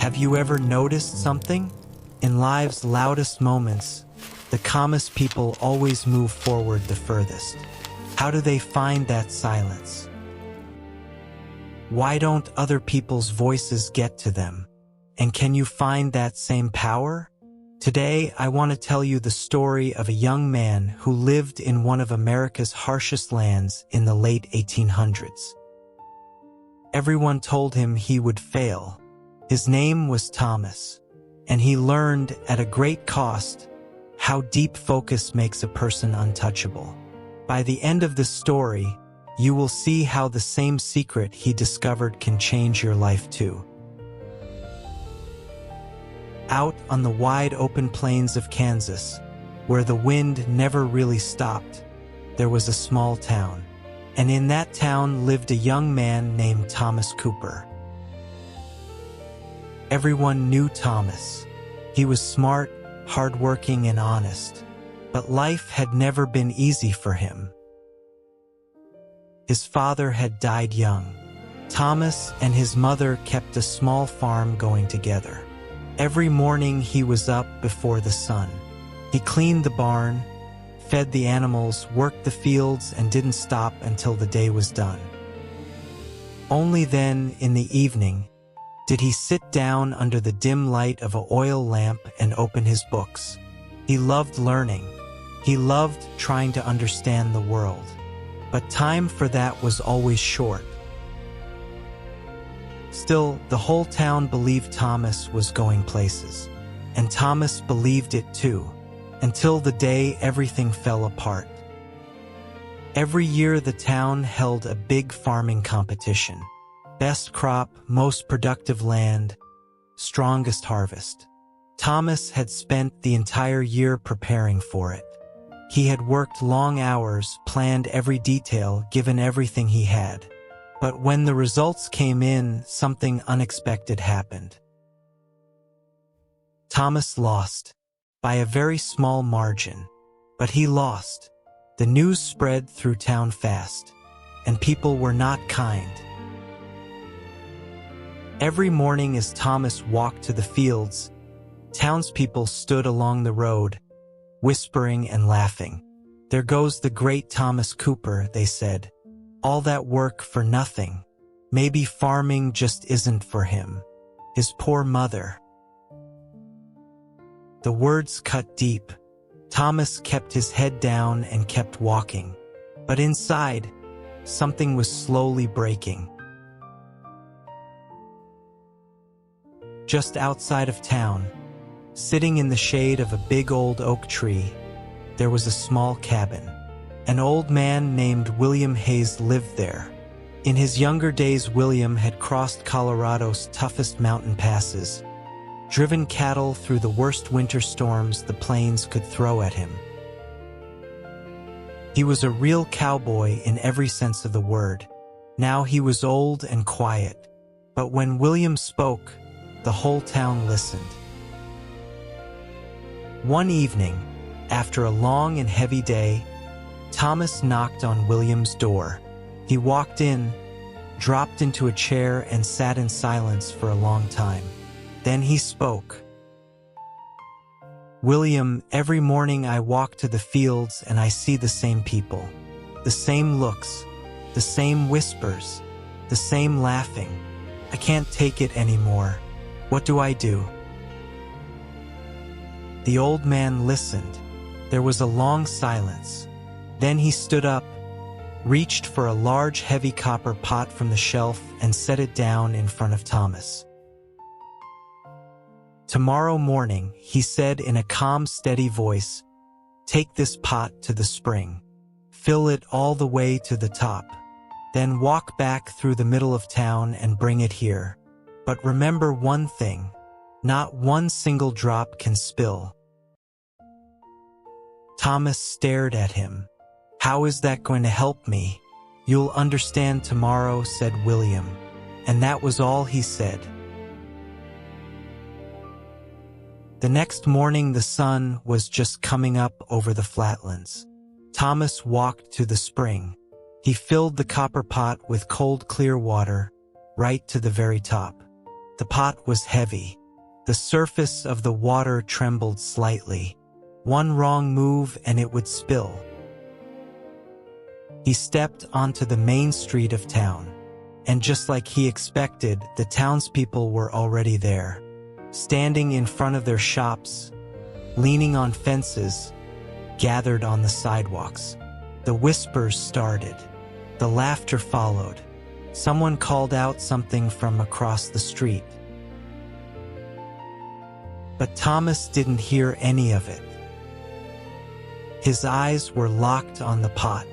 Have you ever noticed something? In life's loudest moments, the calmest people always move forward the furthest. How do they find that silence? Why don't other people's voices get to them? And can you find that same power? Today, I want to tell you the story of a young man who lived in one of America's harshest lands in the late 1800s. Everyone told him he would fail. His name was Thomas, and he learned at a great cost how deep focus makes a person untouchable. By the end of the story, you will see how the same secret he discovered can change your life too. Out on the wide open plains of Kansas, where the wind never really stopped, there was a small town. And in that town lived a young man named Thomas Cooper. Everyone knew Thomas. He was smart, hardworking, and honest. But life had never been easy for him. His father had died young. Thomas and his mother kept a small farm going together. Every morning he was up before the sun. He cleaned the barn, fed the animals, worked the fields, and didn't stop until the day was done. Only then, in the evening, did he sit down under the dim light of an oil lamp and open his books. He loved learning. He loved trying to understand the world. But time for that was always short. Still, the whole town believed Thomas was going places. And Thomas believed it too, until the day everything fell apart. Every year the town held a big farming competition. Best crop, most productive land, strongest harvest. Thomas had spent the entire year preparing for it. He had worked long hours, planned every detail, given everything he had. But when the results came in, something unexpected happened. Thomas lost, by a very small margin. But he lost. The news spread through town fast, and people were not kind. Every morning as Thomas walked to the fields, townspeople stood along the road, whispering and laughing. "There goes the great Thomas Cooper," they said. "All that work for nothing. Maybe farming just isn't for him. His poor mother." The words cut deep. Thomas kept his head down and kept walking. But inside, something was slowly breaking. Just outside of town, sitting in the shade of a big old oak tree, there was a small cabin. An old man named William Hayes lived there. In his younger days, William had crossed Colorado's toughest mountain passes, driven cattle through the worst winter storms the plains could throw at him. He was a real cowboy in every sense of the word. Now he was old and quiet, but when William spoke, the whole town listened. One evening, after a long and heavy day, Thomas knocked on William's door. He walked in, dropped into a chair, and sat in silence for a long time. Then he spoke. "William, every morning I walk to the fields and I see the same people, the same looks, the same whispers, the same laughing. I can't take it anymore. What do I do?" The old man listened. There was a long silence. Then he stood up, reached for a large heavy copper pot from the shelf, and set it down in front of Thomas. "Tomorrow morning," he said in a calm, steady voice, "take this pot to the spring. Fill it all the way to the top. Then walk back through the middle of town and bring it here. But remember one thing, not one single drop can spill." Thomas stared at him. "How is that going to help me?" "You'll understand tomorrow," said William. And that was all he said. The next morning the sun was just coming up over the flatlands. Thomas walked to the spring. He filled the copper pot with cold, clear water, right to the very top. The pot was heavy. The surface of the water trembled slightly. One wrong move and it would spill. He stepped onto the main street of town, and just like he expected, the townspeople were already there, standing in front of their shops, leaning on fences, gathered on the sidewalks. The whispers started. The laughter followed. Someone called out something from across the street. But Thomas didn't hear any of it. His eyes were locked on the pot.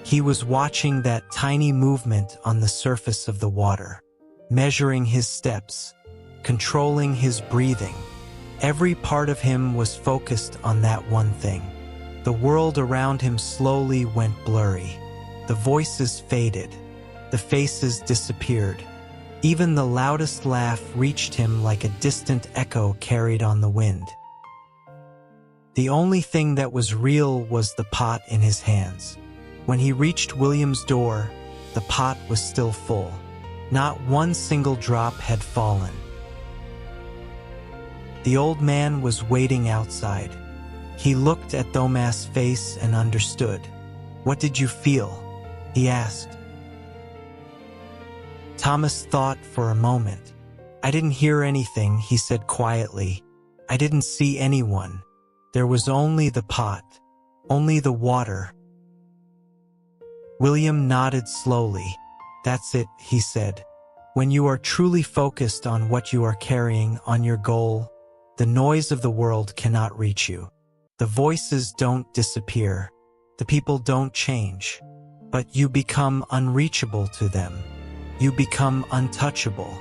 He was watching that tiny movement on the surface of the water, measuring his steps, controlling his breathing. Every part of him was focused on that one thing. The world around him slowly went blurry. The voices faded. The faces disappeared. Even the loudest laugh reached him like a distant echo carried on the wind. The only thing that was real was the pot in his hands. When he reached William's door, the pot was still full. Not one single drop had fallen. The old man was waiting outside. He looked at Thomas' face and understood. "What did you feel?" he asked. Thomas thought for a moment. "I didn't hear anything," he said quietly. "I didn't see anyone. There was only the pot, only the water." William nodded slowly. "That's it," he said. "When you are truly focused on what you are carrying, on your goal, the noise of the world cannot reach you. The voices don't disappear. The people don't change. But you become unreachable to them. You become untouchable."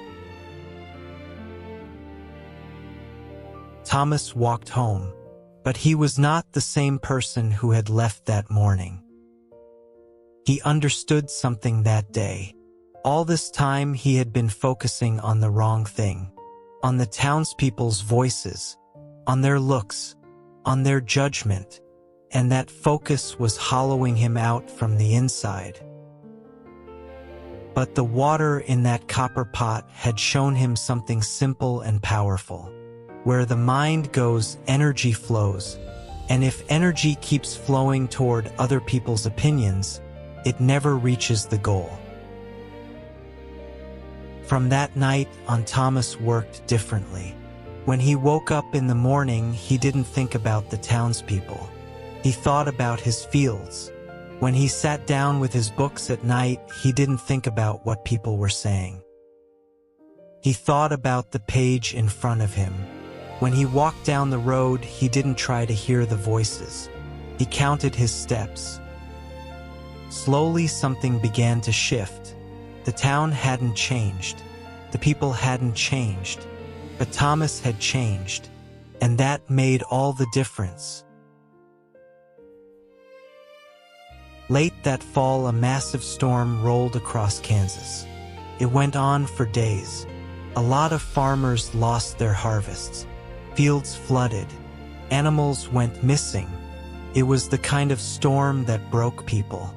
Thomas walked home, but he was not the same person who had left that morning. He understood something that day. All this time he had been focusing on the wrong thing, on the townspeople's voices, on their looks, on their judgment, and that focus was hollowing him out from the inside. But the water in that copper pot had shown him something simple and powerful. Where the mind goes, energy flows, and if energy keeps flowing toward other people's opinions, it never reaches the goal. From that night on, Thomas worked differently. When he woke up in the morning, he didn't think about the townspeople. He thought about his fields. When he sat down with his books at night, he didn't think about what people were saying. He thought about the page in front of him. When he walked down the road, he didn't try to hear the voices. He counted his steps. Slowly, something began to shift. The town hadn't changed. The people hadn't changed. But Thomas had changed, and that made all the difference. Late that fall, a massive storm rolled across Kansas. It went on for days. A lot of farmers lost their harvests. Fields flooded. Animals went missing. It was the kind of storm that broke people.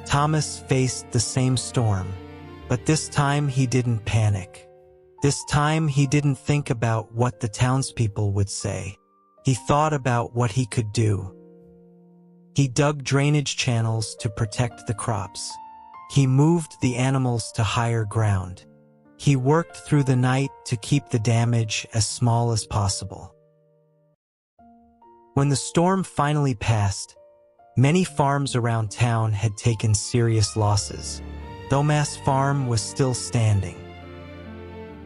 Thomas faced the same storm, but this time he didn't panic. This time he didn't think about what the townspeople would say. He thought about what he could do. He dug drainage channels to protect the crops. He moved the animals to higher ground. He worked through the night to keep the damage as small as possible. When the storm finally passed, many farms around town had taken serious losses. Thomas' farm was still standing.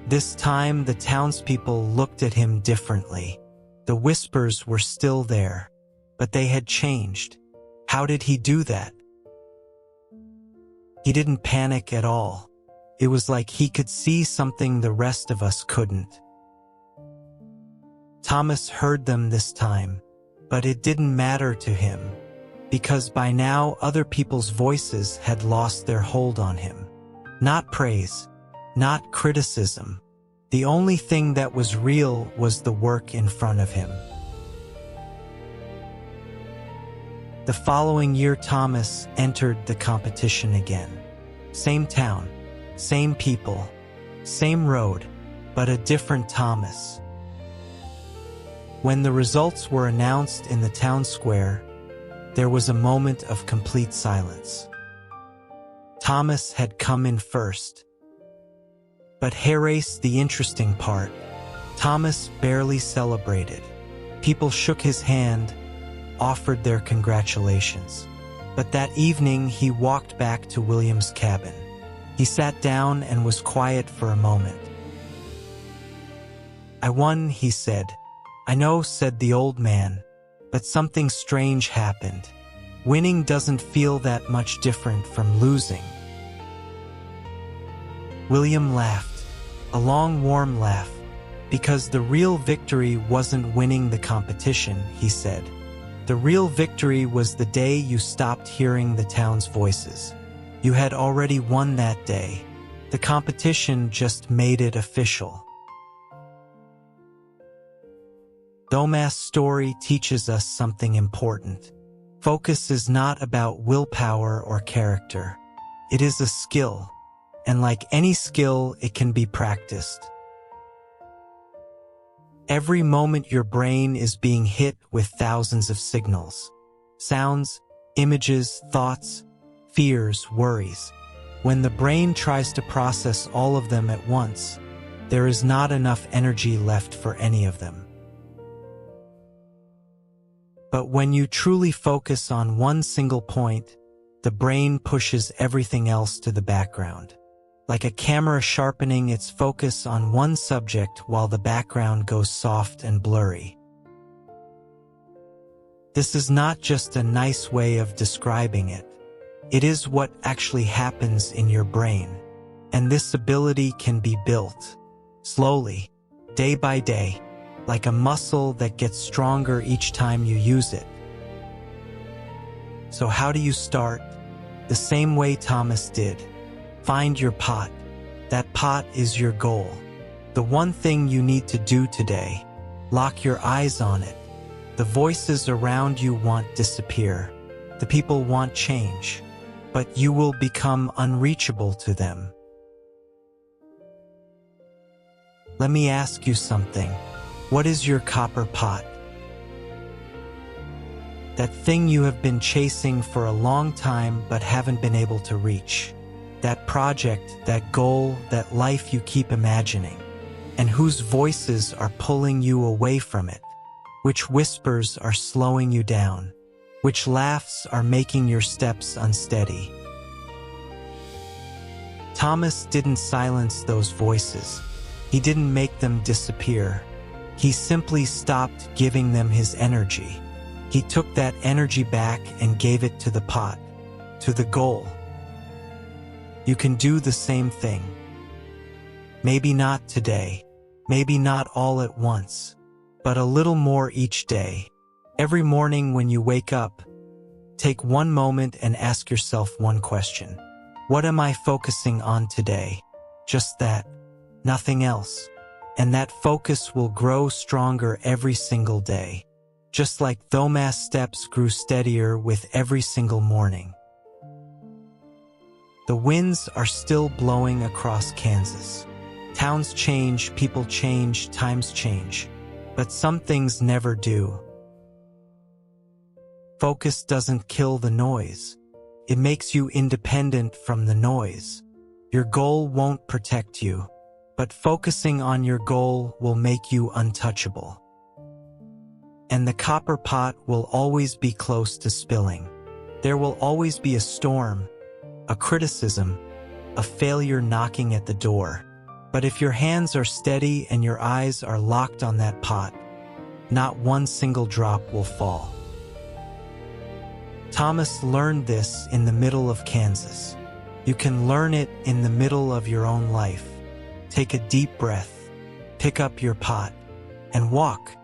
This time, the townspeople looked at him differently. The whispers were still there, but they had changed. How did he do that? He didn't panic at all. It was like he could see something the rest of us couldn't. Thomas heard them this time, but it didn't matter to him, because by now other people's voices had lost their hold on him. Not praise, not criticism. The only thing that was real was the work in front of him. The following year, Thomas entered the competition again. Same town, same people, Same road, but a different Thomas. When the results were announced in the town square, there was a moment of complete silence. Thomas had come in first. But here's the interesting part. Thomas barely celebrated. People shook his hand, offered their congratulations. But that evening he walked back to William's cabin. He sat down and was quiet for a moment. "I won," he said. "I know," said the old man, "but something strange happened. Winning doesn't feel that much different from losing." William laughed, a long warm laugh, because the real victory wasn't winning the competition, he said. The real victory was the day you stopped hearing the town's voices. You had already won that day. The competition just made it official. Thomas' story teaches us something important. Focus is not about willpower or character. It is a skill, and like any skill, it can be practiced. Every moment your brain is being hit with thousands of signals, sounds, images, thoughts, fears, worries. When the brain tries to process all of them at once, there is not enough energy left for any of them. But when you truly focus on one single point, the brain pushes everything else to the background. Like a camera sharpening its focus on one subject while the background goes soft and blurry. This is not just a nice way of describing it. It is what actually happens in your brain. And this ability can be built, slowly, day by day, like a muscle that gets stronger each time you use it. So how do you start? The same way Thomas did. Find your pot. That pot is your goal. The one thing you need to do today. Lock your eyes on it. The voices around you won't disappear. The people want change. But you will become unreachable to them. Let me ask you something. What is your copper pot? That thing you have been chasing for a long time but haven't been able to reach. That project, that goal, that life you keep imagining, and whose voices are pulling you away from it, which whispers are slowing you down, which laughs are making your steps unsteady. Thomas didn't silence those voices. He didn't make them disappear. He simply stopped giving them his energy. He took that energy back and gave it to the pot, to the goal. You can do the same thing. Maybe not today, maybe not all at once, but a little more each day. Every morning when you wake up, take one moment and ask yourself one question. What am I focusing on today? Just that, nothing else. And that focus will grow stronger every single day, just like Thomas' steps grew steadier with every single morning. The winds are still blowing across Kansas. Towns change, people change, times change. But some things never do. Focus doesn't kill the noise. It makes you independent from the noise. Your goal won't protect you, but focusing on your goal will make you untouchable. And the copper pot will always be close to spilling. There will always be a storm, a criticism, a failure knocking at the door. But if your hands are steady and your eyes are locked on that pot, not one single drop will fall. Thomas learned this in the middle of Kansas. You can learn it in the middle of your own life. Take a deep breath, pick up your pot, and walk.